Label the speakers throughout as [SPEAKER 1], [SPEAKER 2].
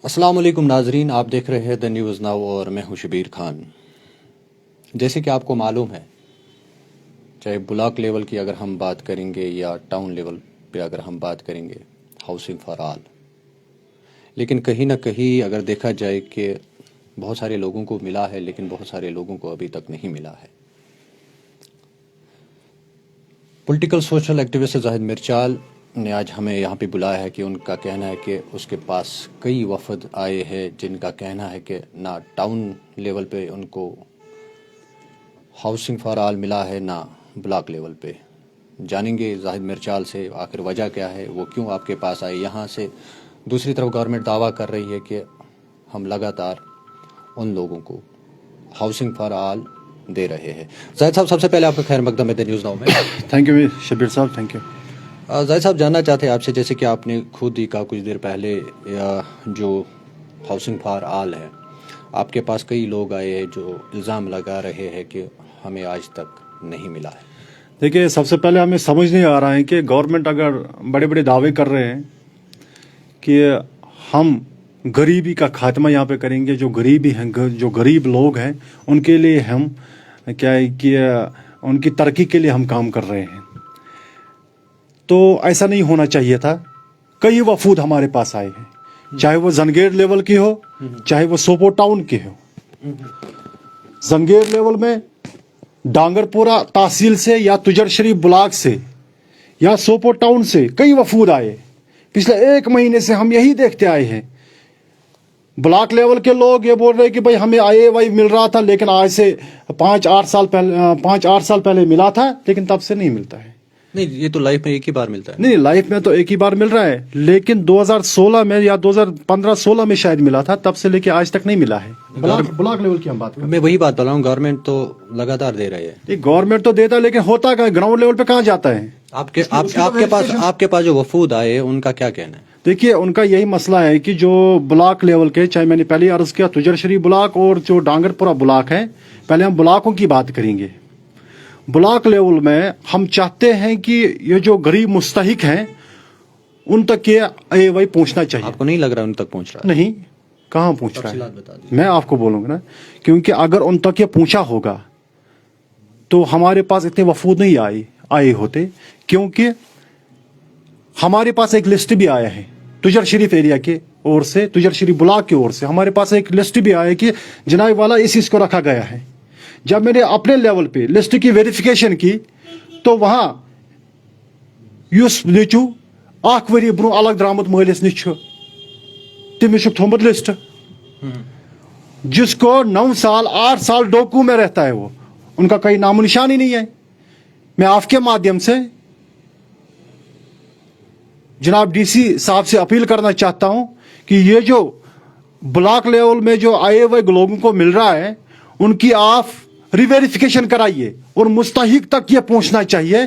[SPEAKER 1] السلام علیکم ناظرین، آپ دیکھ رہے ہیں دا نیوز ناؤ اور میں ہوں شبیر خان۔ جیسے کہ آپ کو معلوم ہے، چاہے بلاک لیول کی اگر ہم بات کریں گے یا ٹاؤن لیول پہ اگر ہم بات کریں گے، ہاؤسنگ فار آل، لیکن کہیں نہ کہیں اگر دیکھا جائے کہ بہت سارے لوگوں کو ملا ہے، لیکن بہت سارے لوگوں کو ابھی تک نہیں ملا ہے۔ پولیٹیکل سوشل ایکٹیوسٹ زاہد میرچال نے آج ہمیں یہاں پہ بلایا ہے کہ ان کا کہنا ہے کہ اس کے پاس کئی وفد آئے ہیں جن کا کہنا ہے کہ نہ ٹاؤن لیول پہ ان کو ہاؤسنگ فار آل ملا ہے، نہ بلاک لیول پہ۔ جانیں گے زاہد میرچال سے آخر وجہ کیا ہے، وہ کیوں آپ کے پاس آئے یہاں سے۔ دوسری طرف گورنمنٹ دعویٰ کر رہی ہے کہ ہم لگاتار ان لوگوں کو ہاؤسنگ فار آل دے رہے ہیں۔ زاہد صاحب، سب سے پہلے آپ کا خیر مقدم ہے دا نیوز ناؤ میں۔
[SPEAKER 2] تھینک یو شبیر صاحب، تھینک یو۔
[SPEAKER 1] زاہد صاحب، جاننا چاہتے ہیں آپ سے، جیسے کہ آپ نے خود ہی کہا کچھ دیر پہلے، جو ہاؤسنگ فار آل ہے، آپ کے پاس کئی لوگ آئے ہیں جو الزام لگا رہے ہیں کہ ہمیں آج تک نہیں ملا ہے۔
[SPEAKER 2] دیکھیے، سب سے پہلے ہمیں سمجھ نہیں آ رہا ہے کہ گورنمنٹ اگر بڑے بڑے دعوے کر رہے ہیں کہ ہم غریبی کا خاتمہ یہاں پہ کریں گے، جو غریبی ہیں، جو غریب لوگ ہیں، ان کے لیے ہم کیا ہے کہ ان کی ترقی کے لیے ہم کام کر رہے ہیں، تو ایسا نہیں ہونا چاہیے تھا۔ کئی وفود ہمارے پاس آئے ہیں، چاہے وہ زنگیر لیول کی ہو، چاہے وہ سوپور ٹاؤن کی ہو۔ زنگیر لیول میں ڈانگر پورہ تحصیل سے یا تجر شریف بلاک سے یا سوپور ٹاؤن سے کئی وفود آئے۔ پچھلے ایک مہینے سے ہم یہی دیکھتے آئے ہیں، بلاک لیول کے لوگ یہ بول رہے کہ بھائی ہمیں آئی اے وائی مل رہا تھا، لیکن آج سے 5-8 سال پہلے ملا تھا، لیکن تب سے نہیں ملتا ہے۔
[SPEAKER 1] نہیں، یہ تو لائف میں ایک ہی بار ملتا ہے۔
[SPEAKER 2] نہیں، لائف میں تو ایک ہی بار مل رہا ہے، لیکن 2016 میں یا 2015-16 میں شاید ملا تھا، تب سے لے کے آج تک نہیں ملا ہے۔ بلاک لیول کی ہم بات کریں،
[SPEAKER 1] میں وہی بات بتا رہا ہوں، گورنمنٹ تو لگاتار دے رہی ہے۔
[SPEAKER 2] گورنمنٹ تو دیتا ہے، لیکن ہوتا کہاں، گراؤنڈ لیول پہ کہاں جاتا ہے؟
[SPEAKER 1] آپ کے پاس جو وفود آئے ان کا کیا کہنا ہے؟
[SPEAKER 2] دیکھیے، ان کا یہی مسئلہ ہے کہ جو بلاک لیول کے، چاہے میں نے پہلے عرض کیا تجر شریف بلاک اور جو ڈانگر پورہ بلاک ہے، پہلے ہم بلاکوں کی بات کریں گے۔ بلاک لیول میں ہم چاہتے ہیں کہ یہ جو غریب مستحق ہیں ان تک یہ اے اے وائی پہنچنا چاہیے۔
[SPEAKER 1] آپ کو نہیں لگ رہا ان تک پہنچ رہا؟
[SPEAKER 2] نہیں، کہاں پہنچ رہا
[SPEAKER 1] تفصیلات
[SPEAKER 2] ہے،
[SPEAKER 1] بتا دیجیے۔
[SPEAKER 2] میں آپ کو بولوں گا نا، کیونکہ اگر ان تک یہ پہنچا ہوگا تو ہمارے پاس اتنے وفود نہیں آئے ہوتے، کیونکہ ہمارے پاس ایک لسٹ بھی آیا ہے تجر شریف ایریا کے اور سے، تجر شریف بلاک کی اور سے ہمارے پاس ایک لسٹ بھی آیا ہے کہ جناب والا اس کو رکھا گیا ہے۔ جب میں نے اپنے لیول پہ لسٹ کی ویریفیکیشن کی تو وہاں یس نیچو اخ وری برو الگ درامت مالس نش تمس تھومت لسٹ، جس کو 9 سال 8 سال ڈوکو میں رہتا ہے، وہ ان کا کوئی نام و نشان ہی نہیں ہے۔ میں آپ کے مادھیم سے جناب ڈی سی صاحب سے اپیل کرنا چاہتا ہوں کہ یہ جو بلاک لیول میں جو آئے ہوئے لوگوں کو مل رہا ہے ان کی آپ ریویریفیکیشن کرائیے اور مستحق تک یہ پہنچنا چاہیے۔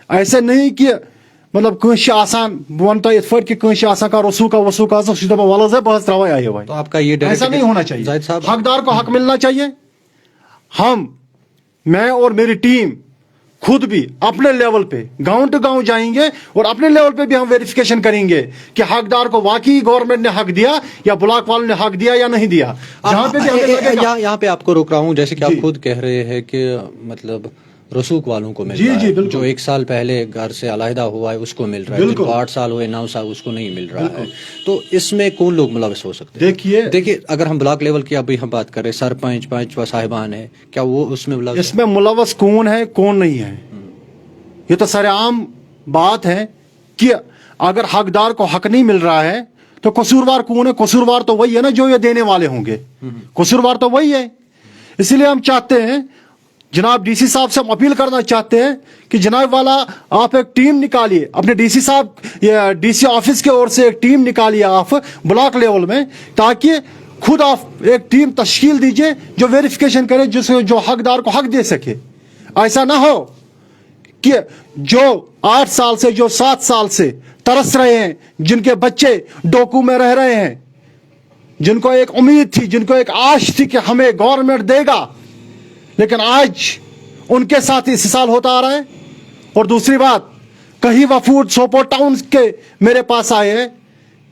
[SPEAKER 2] ایسے نہیں کہ مطلب کنش آسان ونتا ات پہ کہ کنش آسان کا رسو کا وسو کا ولز ہے بہت تراوے آئے ہوئے،
[SPEAKER 1] تو آپ کا یہ
[SPEAKER 2] ایسا نہیں ہونا چاہیے۔
[SPEAKER 1] زاہد صاحب،
[SPEAKER 2] حقدار کو حق ملنا چاہیے۔ میں اور میری ٹیم خود بھی اپنے لیول پہ گاؤں ٹو گاؤں جائیں گے اور اپنے لیول پہ بھی ہم ویریفیکیشن کریں گے کہ حقدار کو واقعی گورنمنٹ نے حق دیا یا بلاک والوں نے حق دیا یا نہیں دیا۔ جہاں پہ بھی ہمیں لگے گا،
[SPEAKER 1] یہاں پہ آپ کو روک رہا ہوں، جیسے کہ آپ خود کہہ رہے ہیں کہ مطلب رسوخ والوں کو مل رہا ہے، جو 1 سال پہلے گھر سے علیحدہ ہوا ہے اس کو مل رہا ہے، جن کو 8 سال ہوئے 9 سال اس کو نہیں مل رہا ہے، تو اس میں کون لوگ ملوث ہو سکتے ہیں؟ دیکھیے، اگر ہم بلاک لیول کی ابھی ہم بات کر رہے ہیں، سرپنچ صاحبان ہیں، کیا وہ اس میں ملوث؟
[SPEAKER 2] اس میں ملوث کون ہے کون نہیں ہے، یہ تو سر عام بات ہے کہ اگر حقدار کو حق نہیں مل رہا ہے تو قصوروار کون ہے؟ قصوروار تو وہی ہے نا جو یہ دینے والے ہوں گے، قصوروار تو وہی ہے۔ اسی لیے ہم چاہتے ہیں، جناب ڈی سی صاحب سے ہم اپیل کرنا چاہتے ہیں کہ جناب والا آپ ایک ٹیم نکالیے، اپنے ڈی سی صاحب یا ڈی سی آفس کے اور سے ایک ٹیم نکالیے آپ بلاک لیول میں، تاکہ خود آپ ایک ٹیم تشکیل دیجئے جو ویریفیکیشن کرے، جو حقدار کو حق دے سکے۔ ایسا نہ ہو کہ جو 8 سال سے، جو 7 سال سے ترس رہے ہیں، جن کے بچے ڈوکو میں رہ رہے ہیں، جن کو ایک امید تھی، جن کو ایک آش تھی کہ ہمیں گورنمنٹ دے گا، لیکن آج ان کے ساتھ اس سال ہوتا آ رہا ہے۔ اور دوسری بات، کہیں وفود سوپور ٹاؤن کے میرے پاس آئے ہیں